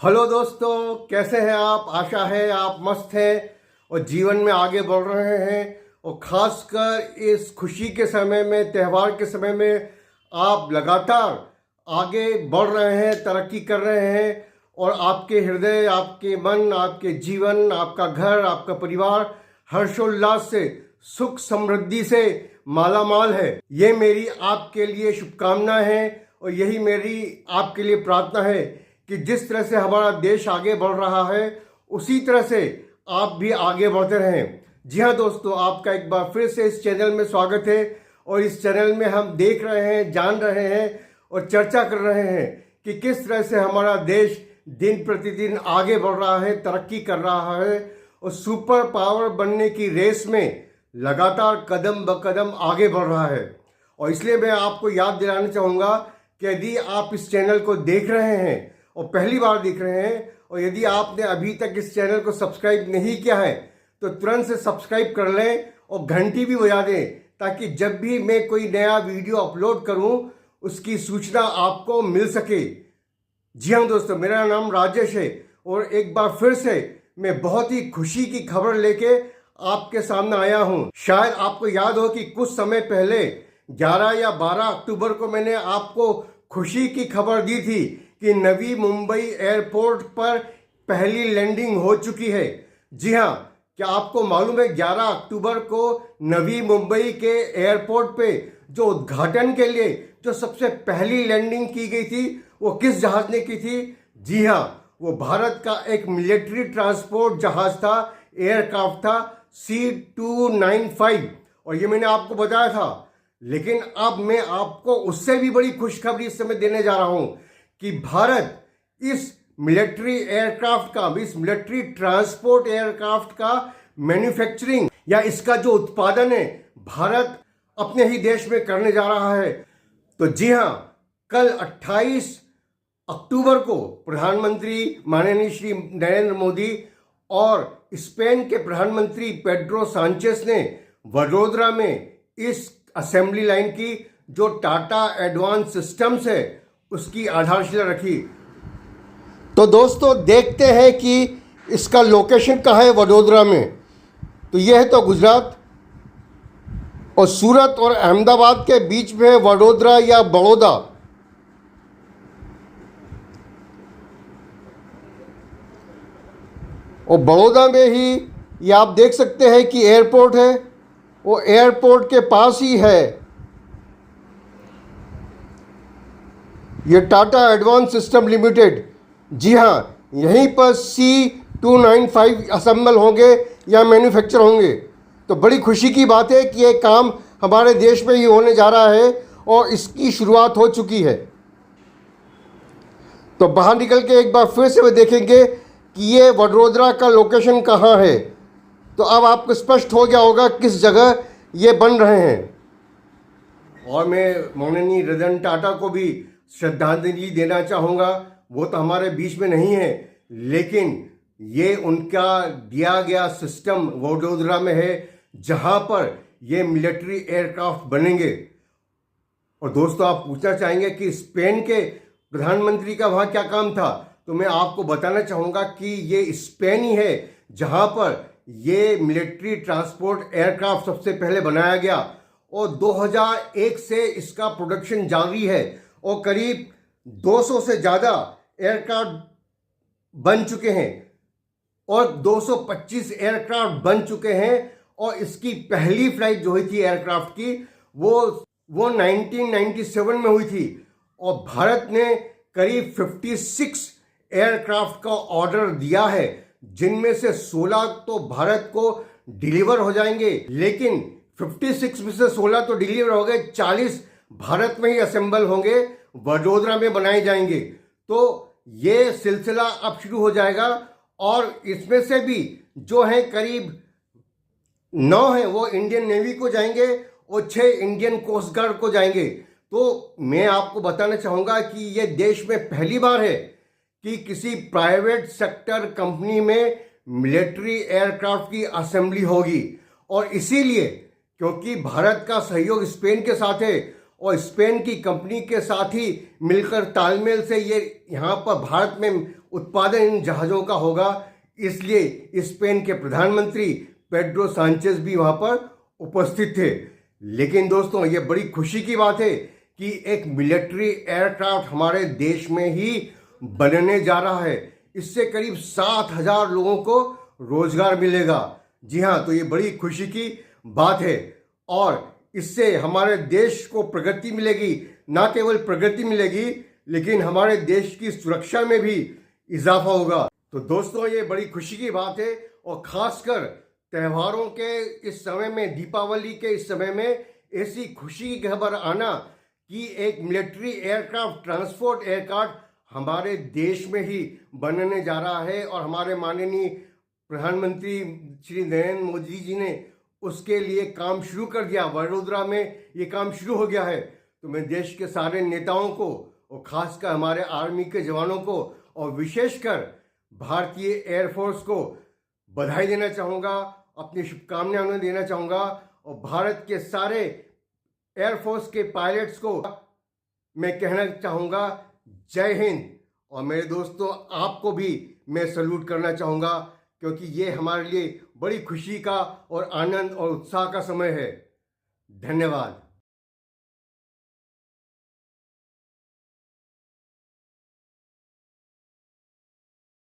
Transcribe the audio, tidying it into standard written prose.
Hello दोस्तों, कैसे हैं आप। आशा है आप मस्त हैं और जीवन में आगे बढ़ रहे हैं। और ख़ासकर इस खुशी के समय में, त्यौहार के समय में आप लगातार आगे बढ़ रहे हैं, तरक्की कर रहे हैं। और आपके हृदय, आपके मन, आपके जीवन, आपका घर, आपका परिवार हर्षोल्लास से, सुख समृद्धि से माला माल है। ये मेरी आपके लिए शुभकामनाएं हैं और यही मेरी आपके लिए प्रार्थना है कि जिस तरह से हमारा देश आगे बढ़ रहा है उसी तरह से आप भी आगे बढ़ते रहें। जी हाँ दोस्तों, आपका एक बार फिर से इस चैनल में स्वागत है। और इस चैनल में हम देख रहे हैं, जान रहे हैं और चर्चा कर रहे हैं कि किस तरह से हमारा देश दिन प्रतिदिन आगे बढ़ रहा है, तरक्की कर रहा है और सुपर पावर बनने की रेस में लगातार कदम ब कदम आगे बढ़ रहा है। और इसलिए मैं आपको याद दिलाना चाहूँगा कि यदि आप इस चैनल को देख रहे हैं और पहली बार देख रहे हैं और यदि आपने अभी तक इस चैनल को सब्सक्राइब नहीं किया है तो तुरंत से सब्सक्राइब कर लें और घंटी भी बजा दें, ताकि जब भी मैं कोई नया वीडियो अपलोड करूं उसकी सूचना आपको मिल सके। जी हाँ दोस्तों, मेरा नाम राजेश है और एक बार फिर से मैं बहुत ही खुशी की खबर लेके आपके सामने आया हूँ। शायद आपको याद हो कि कुछ समय पहले 11 या 12 अक्टूबर को मैंने आपको खुशी की खबर दी थी कि नवी मुंबई एयरपोर्ट पर पहली लैंडिंग हो चुकी है। जी हाँ, क्या आपको मालूम है 11 अक्टूबर को नवी मुंबई के एयरपोर्ट पे जो उद्घाटन के लिए जो सबसे पहली लैंडिंग की गई थी वो किस जहाज ने की थी? जी हाँ, वो भारत का एक मिलिट्री ट्रांसपोर्ट जहाज था, एयरक्राफ्ट था C-295। और ये मैंने आपको बताया था। लेकिन अब मैं आपको उससे भी बड़ी खुशखबरी इस समय देने जा रहा हूं कि भारत इस मिलिट्री एयरक्राफ्ट का, इस मिलिट्री ट्रांसपोर्ट एयरक्राफ्ट का मैन्युफैक्चरिंग या इसका जो उत्पादन है भारत अपने ही देश में करने जा रहा है। तो जी हाँ, कल 28 अक्टूबर को प्रधानमंत्री माननीय श्री नरेंद्र मोदी और स्पेन के प्रधानमंत्री पेड्रो सांचेस ने वडोदरा में इस असेंबली लाइन की जो टाटा एडवांस सिस्टम्स है उसकी आधारशिला रखी। तो दोस्तों देखते हैं कि इसका लोकेशन कहाँ है वडोदरा में। तो यह है तो गुजरात और सूरत और अहमदाबाद के बीच में है वडोदरा या बड़ौदा। और बड़ौदा में ही ये आप देख सकते हैं कि एयरपोर्ट है, वो एयरपोर्ट के पास ही है ये टाटा एडवांस सिस्टम लिमिटेड। जी हाँ, यहीं पर C-295 असेंबल होंगे या मैन्युफैक्चर होंगे। तो बड़ी खुशी की बात है कि ये काम हमारे देश में ही होने जा रहा है और इसकी शुरुआत हो चुकी है। तो बाहर निकल के एक बार फिर से वे देखेंगे कि ये वडोदरा का लोकेशन कहाँ है। तो अब आपको स्पष्ट हो गया होगा किस जगह ये बन रहे हैं। और मैं माननीय रतन टाटा को भी श्रद्धांजलि देना चाहूँगा। वो तो हमारे बीच में नहीं है, लेकिन ये उनका दिया गया सिस्टम वडोदरा में है जहाँ पर ये मिलिट्री एयरक्राफ्ट बनेंगे। और दोस्तों, आप पूछना चाहेंगे कि स्पेन के प्रधानमंत्री का वहाँ क्या काम था? तो मैं आपको बताना चाहूँगा कि ये स्पेन ही है जहाँ पर ये मिलिट्री ट्रांसपोर्ट एयरक्राफ्ट सबसे पहले बनाया गया और 2001 से इसका प्रोडक्शन जारी है और करीब 200 से ज़्यादा एयरक्राफ्ट बन चुके हैं और 225 एयरक्राफ्ट बन चुके हैं। और इसकी पहली फ्लाइट जो हुई थी एयरक्राफ्ट की वो 1997 में हुई थी और भारत ने करीब 56 एयरक्राफ्ट का ऑर्डर दिया है, जिनमें से 16 तो भारत को डिलीवर हो जाएंगे। लेकिन 56 में से 16 तो डिलीवर हो गए, 40 भारत में ही असेंबल होंगे, वडोदरा में बनाए जाएंगे। तो ये सिलसिला अब शुरू हो जाएगा और इसमें से भी जो है करीब 9 हैं वो इंडियन नेवी को जाएंगे और 6 इंडियन कोस्ट गार्ड को जाएंगे। तो मैं आपको बताना चाहूँगा कि ये देश में पहली बार है कि किसी प्राइवेट सेक्टर कंपनी में मिलिट्री एयरक्राफ्ट की असेंबली होगी। और इसीलिए क्योंकि भारत का सहयोग स्पेन के साथ है और स्पेन की कंपनी के साथ ही मिलकर तालमेल से ये यहाँ पर भारत में उत्पादन इन जहाज़ों का होगा। इसलिए स्पेन के प्रधानमंत्री पेड्रो सांचेज भी वहाँ पर उपस्थित थे। लेकिन दोस्तों, ये बड़ी खुशी की बात है कि एक मिलिट्री एयरक्राफ्ट हमारे देश में ही बनने जा रहा है। इससे करीब 7,000 लोगों को रोजगार मिलेगा। जी हाँ, तो ये बड़ी खुशी की बात है और इससे हमारे देश को प्रगति मिलेगी। ना केवल प्रगति मिलेगी, लेकिन हमारे देश की सुरक्षा में भी इजाफा होगा। तो दोस्तों, ये बड़ी खुशी की बात है और खासकर त्योहारों के इस समय में, दीपावली के इस समय में ऐसी खुशी की खबर आना कि एक मिलिट्री एयरक्राफ्ट, ट्रांसपोर्ट एयरक्राफ्ट हमारे देश में ही बनने जा रहा है और हमारे माननीय प्रधानमंत्री श्री नरेंद्र मोदी जी ने उसके लिए काम शुरू कर दिया। वडोदरा में ये काम शुरू हो गया है। तो मैं देश के सारे नेताओं को और खासकर हमारे आर्मी के जवानों को और विशेषकर भारतीय एयरफोर्स को बधाई देना चाहूँगा, अपनी शुभकामनाएं उन्हें देना चाहूँगा और भारत के सारे एयरफोर्स के पायलट्स को मैं कहना चाहूँगा जय हिंद। और मेरे दोस्तों, आपको भी मैं सल्यूट करना चाहूँगा क्योंकि ये हमारे लिए बड़ी खुशी का और आनंद और उत्साह का समय है। धन्यवाद।